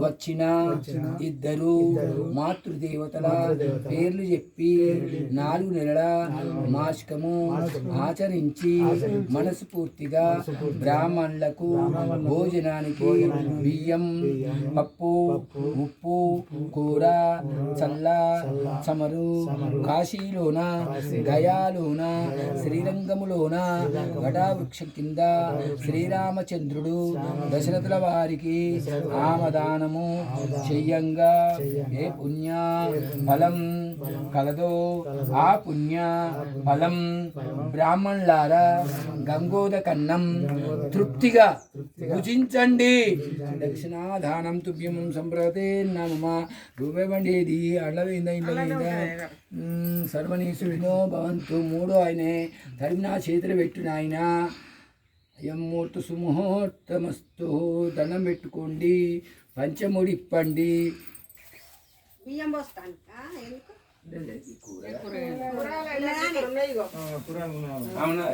వచ్చిన ఇద్దరు మాతృదేవతల పేర్లు చెప్పి 4 నెలల మాసికము ఆచరించి మనస్ఫూర్తిగా బ్రాహ్మణులకు భోజనానికి బియ్యం, పప్పు, ఉప్పు, కూర, చల్ల చమరు కాశీలోన, గయాలోన, శ్రీరంగములోన వటవృక్షం కింద శ్రీరామచంద్రుడు దశరథుల వారికి ఆమదానము చెయ్యంగా ఏ పుణ్య ఫలం కలదో ఆ పుణ్య ఫలం బ్రాహ్మణులారా గంగోదకన్నం తృప్తిగా భుజించండి. దక్షిణాధానం తుభ్యం సంప్రతే నమ రూపేబండేది అడ్లవేంద ఇండ్లవేంద సర్వనీసుడినో భవంతు. 3 ఆయనే తరిమిన చేతులు పెట్టిన ఆయన అయం ముహూర్త సుముహూర్తమస్తు. దండం పెట్టుకోండి, పంచముడి ఇప్పండి. బియ్యం పోస్తాను అవునా?